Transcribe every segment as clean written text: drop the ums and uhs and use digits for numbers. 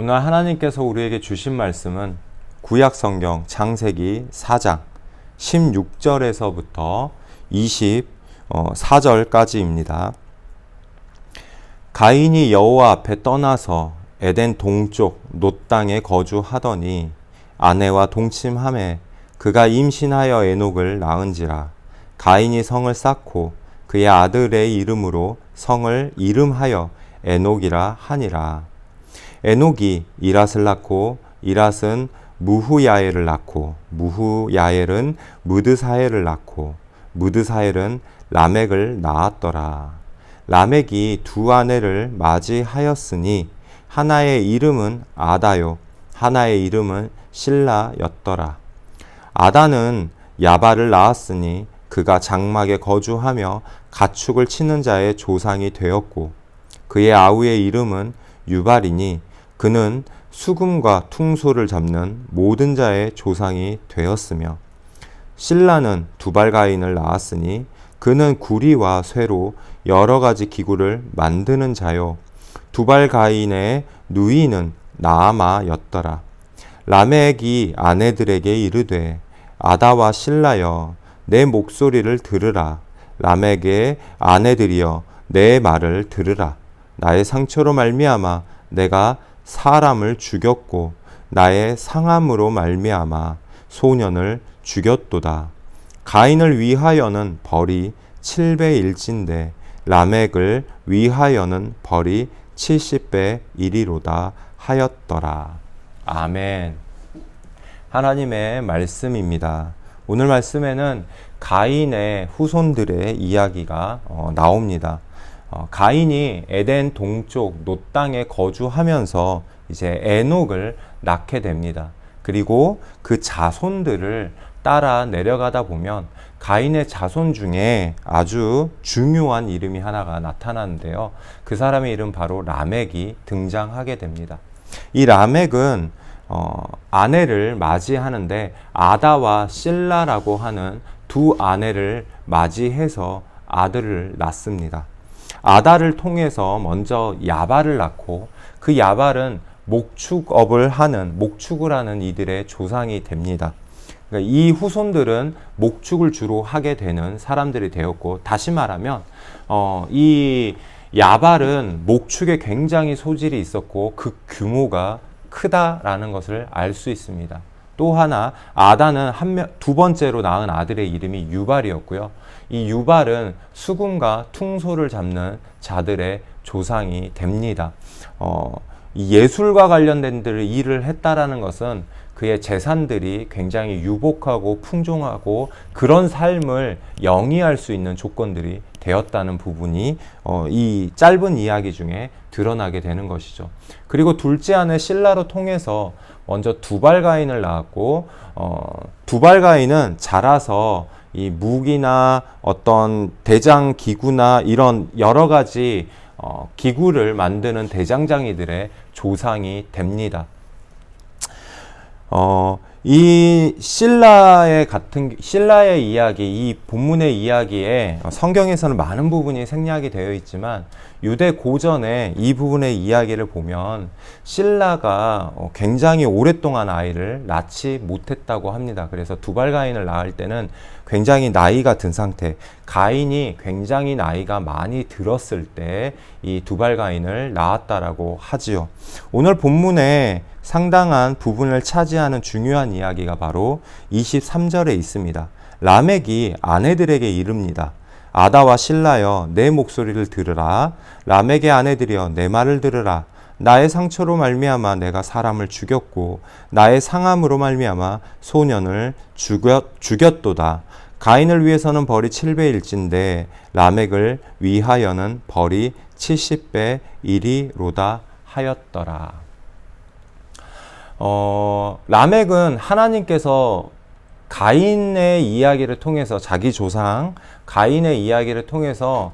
오늘 하나님께서 우리에게 주신 말씀은 구약성경 창세기 4장 16절에서부터 24절까지입니다. 가인이 여호와 앞에 떠나서 에덴 동쪽 놋 땅에 거주하더니 아내와 동침하매 그가 임신하여 에녹을 낳은지라. 가인이 성을 쌓고 그의 아들의 이름으로 성을 이름하여 에녹이라 하니라. 에녹이 이랏을 낳고 이랏은 무후야엘을 낳고 무후야엘은 무드사엘을 낳고 무드사엘은 라멕을 낳았더라. 라멕이 두 아내를 맞이하였으니 하나의 이름은 아다요 하나의 이름은 실라였더라. 아다는 야발을 낳았으니 그가 장막에 거주하며 가축을 치는 자의 조상이 되었고 그의 아우의 이름은 유발이니 그는 수금과 퉁소를 잡는 모든 자의 조상이 되었으며 실라는 두발가인을 낳았으니 그는 구리와 쇠로 여러 가지 기구를 만드는 자요 두발가인의 누이는 나아마였더라. 라멕이 아내들에게 이르되 아다와 실라여 내 목소리를 들으라. 라멕의 아내들이여 내 말을 들으라. 나의 상처로 말미암아 내가 사람을 죽였고 나의 상함으로 말미암아 소년을 죽였도다. 가인을 위하여는 벌이 7배일진데 라멕을 위하여는 벌이 70배 일이로다 하였더라. 아멘. 하나님의 말씀입니다. 오늘 말씀에는 가인의 후손들의 이야기가 나옵니다. 가인이 에덴 동쪽 놋 땅에 거주하면서 이제 에녹을 낳게 됩니다. 그리고 그 자손들을 따라 내려가다 보면 가인의 자손 중에 아주 중요한 이름이 하나가 나타나는데요. 그 사람의 이름 바로 라멕이 등장하게 됩니다. 이 라멕은 아내를 맞이하는데 아다와 실라라고 하는 두 아내를 맞이해서 아들을 낳습니다. 아다를 통해서 먼저 야발을 낳고 그 야발은 목축을 하는 이들의 조상이 됩니다. 그러니까 이 후손들은 목축을 주로 하게 되는 사람들이 되었고, 다시 말하면 이 야발은 목축에 굉장히 소질이 있었고 그 규모가 크다라는 것을 알 수 있습니다. 또 하나 아다는 두 번째로 낳은 아들의 이름이 유발이었고요. 이 유발은 수금과 퉁소를 잡는 자들의 조상이 됩니다. 이 예술과 관련된 일을 했다라는 것은 그의 재산들이 굉장히 유복하고 풍종하고 그런 삶을 영위할 수 있는 조건들이 되었다는 부분이 이 짧은 이야기 중에 드러나게 되는 것이죠. 그리고 둘째 아내 실라로 통해서 먼저 두발가인을 낳았고 두발가인은 자라서 이 무기나 어떤 대장 기구나 이런 여러 가지 기구를 만드는 대장장이들의 조상이 됩니다. 이 실라의 이야기, 이 본문의 이야기에 성경에서는 많은 부분이 생략이 되어 있지만 유대 고전에 이 부분의 이야기를 보면 실라가 굉장히 오랫동안 아이를 낳지 못했다고 합니다. 그래서 두발가인을 낳을 때는 굉장히 나이가 든 상태, 가인이 굉장히 나이가 많이 들었을 때 이 두발가인을 낳았다라고 하지요. 오늘 본문에 상당한 부분을 차지하는 중요한 이야기가 바로 23절에 있습니다. 라멕이 아내들에게 이릅니다. 아다와 실라여 내 목소리를 들으라. 라멕의 아내들이여 내 말을 들으라. 나의 상처로 말미암아 내가 사람을 죽였고 나의 상함으로 말미암아 소년을 죽였도다. 가인을 위해서는 벌이 7배일진데 라멕을 위하여는 벌이 70배 일이로다 하였더라. 라멕은 하나님께서 가인의 이야기를 통해서 자기 조상 가인의 이야기를 통해서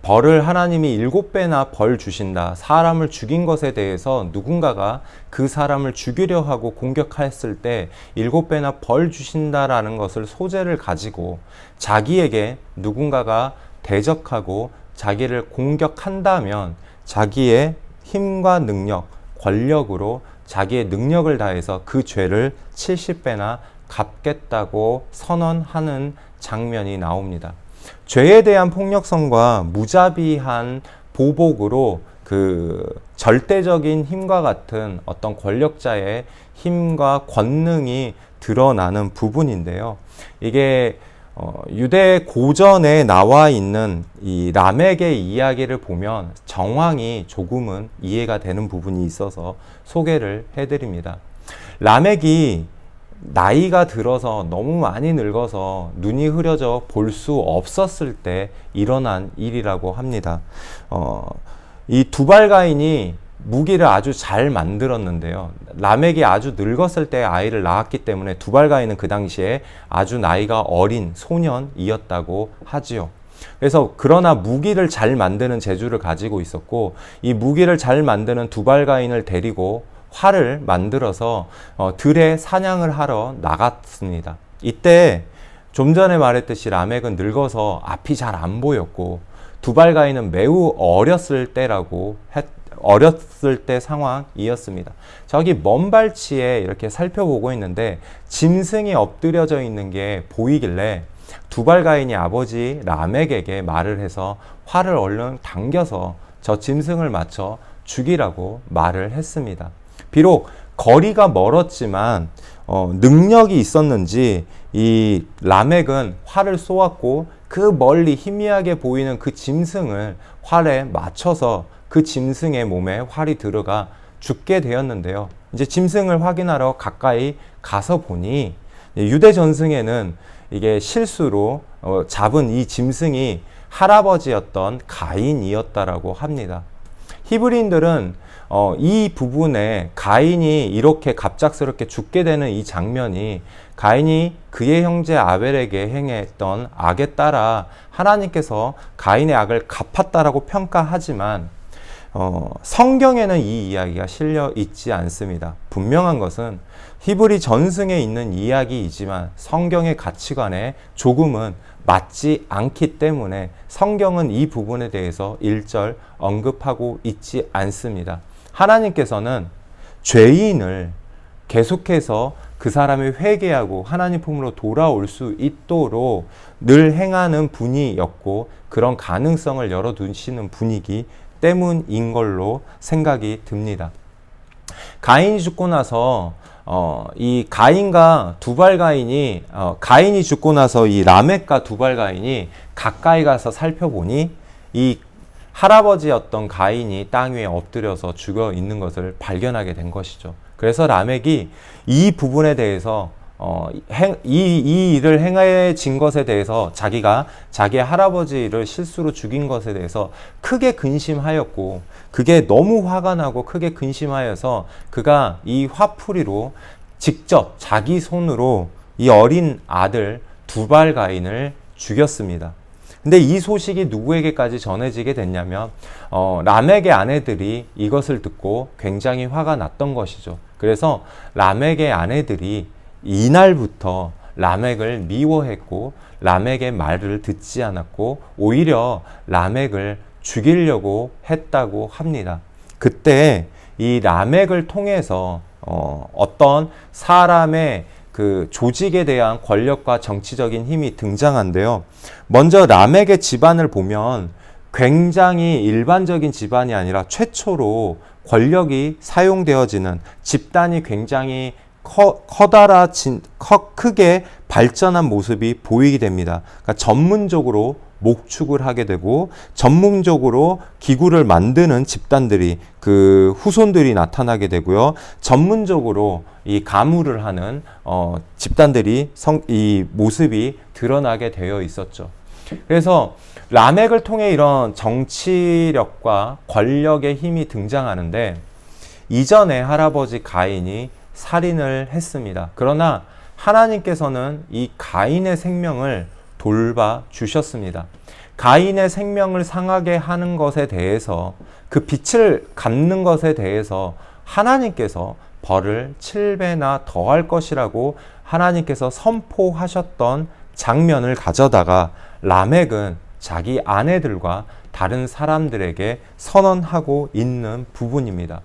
벌을 하나님이 7배나 벌 주신다. 사람을 죽인 것에 대해서 누군가가 그 사람을 죽이려 하고 공격했을 때 7배나 벌 주신다라는 것을 소재를 가지고 자기에게 누군가가 대적하고 자기를 공격한다면 자기의 힘과 능력, 권력으로 자기의 능력을 다해서 그 죄를 70배나 갚겠다고 선언하는 장면이 나옵니다. 죄에 대한 폭력성과 무자비한 보복으로 그 절대적인 힘과 같은 어떤 권력자의 힘과 권능이 드러나는 부분인데요. 이게 유대 고전에 나와 있는 이 라멕의 이야기를 보면 정황이 조금은 이해가 되는 부분이 있어서 소개를 해드립니다. 라멕이 나이가 들어서 너무 많이 늙어서 눈이 흐려져 볼 수 없었을 때 일어난 일이라고 합니다. 이 두발가인이 무기를 아주 잘 만들었는데요. 라멕이 아주 늙었을 때 아이를 낳았기 때문에 두발가인은 그 당시에 아주 나이가 어린 소년이었다고 하지요. 그래서 그러나 무기를 잘 만드는 재주를 가지고 있었고, 이 무기를 잘 만드는 두발가인을 데리고 활을 만들어서 들에 사냥을 하러 나갔습니다. 이때 좀 전에 말했듯이 라멕은 늙어서 앞이 잘 안 보였고, 두발가인은 매우 어렸을 때 상황이었습니다. 저기 먼 발치에 이렇게 살펴보고 있는데 짐승이 엎드려져 있는 게 보이길래 두발가인이 아버지 라멕에게 말을 해서 활을 얼른 당겨서 저 짐승을 맞춰 죽이라고 말을 했습니다. 비록 거리가 멀었지만 능력이 있었는지 이 라멕은 활을 쏘았고, 그 멀리 희미하게 보이는 그 짐승을 활에 맞춰서 그 짐승의 몸에 활이 들어가 죽게 되었는데요. 이제 짐승을 확인하러 가까이 가서 보니 유대 전승에는 이게 실수로 잡은 이 짐승이 할아버지였던 가인이었다라고 합니다. 히브리인들은 이 부분에 가인이 이렇게 갑작스럽게 죽게 되는 이 장면이 가인이 그의 형제 아벨에게 행했던 악에 따라 하나님께서 가인의 악을 갚았다라고 평가하지만 성경에는 이 이야기가 실려 있지 않습니다. 분명한 것은 히브리 전승에 있는 이야기이지만 성경의 가치관에 조금은 맞지 않기 때문에 성경은 이 부분에 대해서 일절 언급하고 있지 않습니다. 하나님께서는 죄인을 계속해서 그 사람이 회개하고 하나님 품으로 돌아올 수 있도록 늘 행하는 분이었고, 그런 가능성을 열어두시는 분이기 때문인 걸로 생각이 듭니다. 가인이 죽고 나서 이 가인과 두발가인이 가인이 죽고 나서 이 라멕과 두발가인이 가까이 가서 살펴보니 이 할아버지였던 가인이 땅 위에 엎드려서 죽어 있는 것을 발견하게 된 것이죠. 그래서 라멕이 이 부분에 대해서 이 일을 행해진 것에 대해서 자기가 자기의 할아버지를 실수로 죽인 것에 대해서 크게 근심하였고, 그게 너무 화가 나고 크게 근심하여서 그가 이 화풀이로 직접 자기 손으로 이 어린 아들 두발가인을 죽였습니다. 근데 이 소식이 누구에게까지 전해지게 됐냐면 라멕의 아내들이 이것을 듣고 굉장히 화가 났던 것이죠. 그래서 라멕의 아내들이 이날부터 라멕을 미워했고 라멕의 말을 듣지 않았고 오히려 라멕을 죽이려고 했다고 합니다. 그때 이 라멕을 통해서 어떤 사람의 그 조직에 대한 권력과 정치적인 힘이 등장한데요. 먼저 라멕의 집안을 보면 굉장히 일반적인 집안이 아니라 최초로 권력이 사용되어지는 집단이 굉장히 크게 발전한 모습이 보이게 됩니다. 그러니까 전문적으로 목축을 하게 되고 전문적으로 기구를 만드는 집단들이 그 후손들이 나타나게 되고요. 전문적으로 이 가무를 하는 집단들이 이 모습이 드러나게 되어 있었죠. 그래서 라멕을 통해 이런 정치력과 권력의 힘이 등장하는데 이전에 할아버지 가인이 살인을 했습니다. 그러나 하나님께서는 이 가인의 생명을 돌봐 주셨습니다. 가인의 생명을 상하게 하는 것에 대해서 그 빛을 갚는 것에 대해서 하나님께서 벌을 7배나 더할 것이라고 하나님께서 선포하셨던 장면을 가져다가 라멕은 자기 아내들과 다른 사람들에게 선언하고 있는 부분입니다.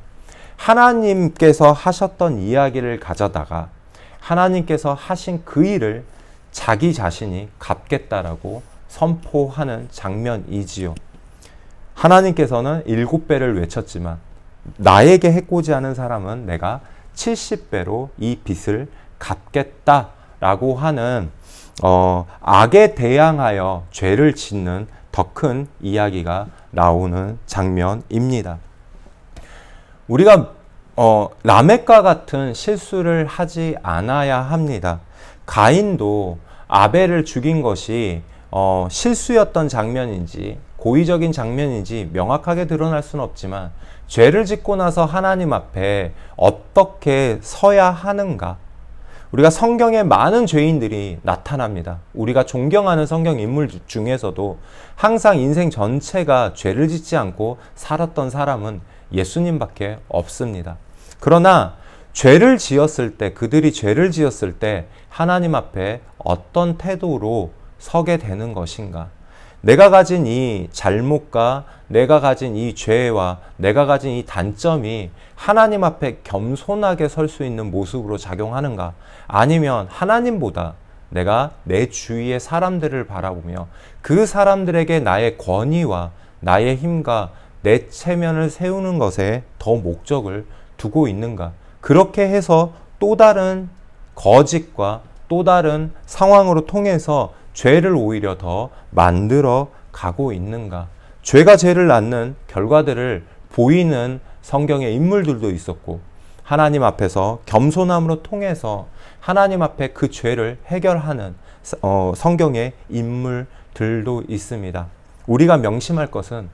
하나님께서 하셨던 이야기를 가져다가 하나님께서 하신 그 일을 자기 자신이 갚겠다라고 선포하는 장면이지요. 하나님께서는 7배를 외쳤지만 나에게 해코지 하는 사람은 내가 70배로 이 빚을 갚겠다라고 하는 악에 대항하여 죄를 짓는 더 큰 이야기가 나오는 장면입니다. 우리가 라멕과 같은 실수를 하지 않아야 합니다. 가인도 아벨을 죽인 것이 실수였던 장면인지 고의적인 장면인지 명확하게 드러날 수는 없지만 죄를 짓고 나서 하나님 앞에 어떻게 서야 하는가? 우리가 성경에 많은 죄인들이 나타납니다. 우리가 존경하는 성경 인물 중에서도 항상 인생 전체가 죄를 짓지 않고 살았던 사람은 예수님밖에 없습니다. 그러나 죄를 지었을 때, 그들이 죄를 지었을 때 하나님 앞에 어떤 태도로 서게 되는 것인가? 내가 가진 이 잘못과 내가 가진 이 죄와 내가 가진 이 단점이 하나님 앞에 겸손하게 설 수 있는 모습으로 작용하는가? 아니면 하나님보다 내가 내 주위의 사람들을 바라보며 그 사람들에게 나의 권위와 나의 힘과 내 체면을 세우는 것에 더 목적을 두고 있는가? 그렇게 해서 또 다른 거짓과 또 다른 상황으로 통해서 죄를 오히려 더 만들어 가고 있는가? 죄가 죄를 낳는 결과들을 보이는 성경의 인물들도 있었고 하나님 앞에서 겸손함으로 통해서 하나님 앞에 그 죄를 해결하는 성경의 인물들도 있습니다. 우리가 명심할 것은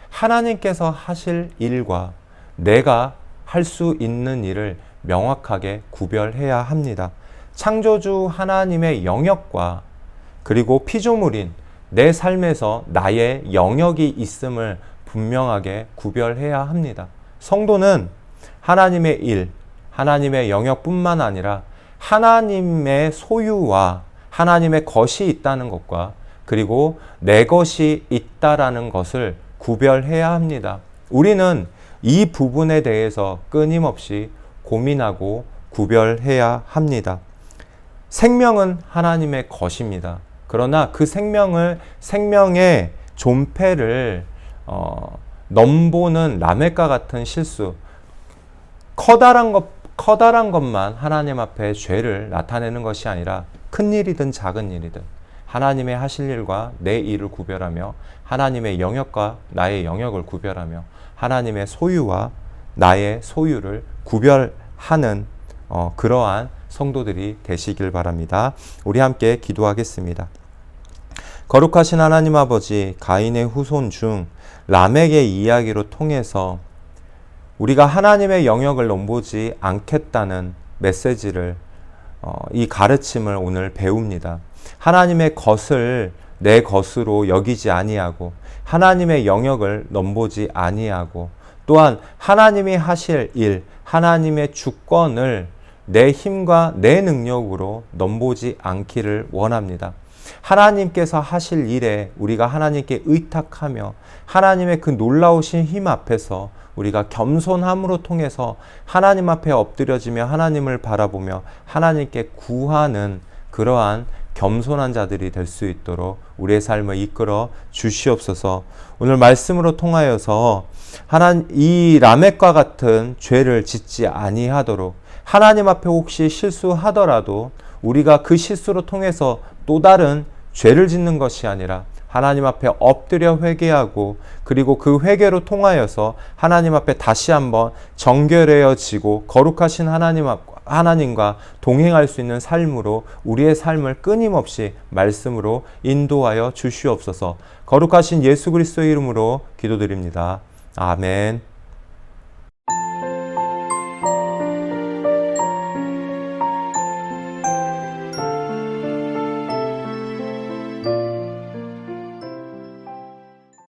하나님께서 하실 일과 내가 할 수 있는 일을 명확하게 구별해야 합니다. 창조주 하나님의 영역과 그리고 피조물인 내 삶에서 나의 영역이 있음을 분명하게 구별해야 합니다. 성도는 하나님의 일, 하나님의 영역뿐만 아니라 하나님의 소유와 하나님의 것이 있다는 것과 그리고 내 것이 있다라는 것을 구별해야 합니다. 우리는 이 부분에 대해서 끊임없이 고민하고 구별해야 합니다. 생명은 하나님의 것입니다. 그러나 그 생명의 존폐를 넘보는 라멕과 같은 실수, 커다란 것만 하나님 앞에 죄를 나타내는 것이 아니라 큰 일이든 작은 일이든 하나님의 하실 일과 내 일을 구별하며 하나님의 영역과 나의 영역을 구별하며 하나님의 소유와 나의 소유를 구별하는 그러한 성도들이 되시길 바랍니다. 우리 함께 기도하겠습니다. 거룩하신 하나님 아버지, 가인의 후손 중 라멕의 이야기로 통해서 우리가 하나님의 영역을 넘보지 않겠다는 메시지를 이 가르침을 오늘 배웁니다. 하나님의 것을 내 것으로 여기지 아니하고 하나님의 영역을 넘보지 아니하고 또한 하나님이 하실 일, 하나님의 주권을 내 힘과 내 능력으로 넘보지 않기를 원합니다. 하나님께서 하실 일에 우리가 하나님께 의탁하며 하나님의 그 놀라우신 힘 앞에서 우리가 겸손함으로 통해서 하나님 앞에 엎드려지며 하나님을 바라보며 하나님께 구하는 그러한 겸손한 자들이 될 수 있도록 우리의 삶을 이끌어 주시옵소서. 오늘 말씀으로 통하여서 이 라멕과 같은 죄를 짓지 아니하도록 하나님 앞에 혹시 실수하더라도 우리가 그 실수로 통해서 또 다른 죄를 짓는 것이 아니라 하나님 앞에 엎드려 회개하고 그리고 그 회개로 통하여서 하나님 앞에 다시 한번 정결해지고 거룩하신 하나님과 동행할 수 있는 삶으로 우리의 삶을 끊임없이 말씀으로 인도하여 주시옵소서. 거룩하신 예수 그리스도의 이름으로 기도드립니다. 아멘.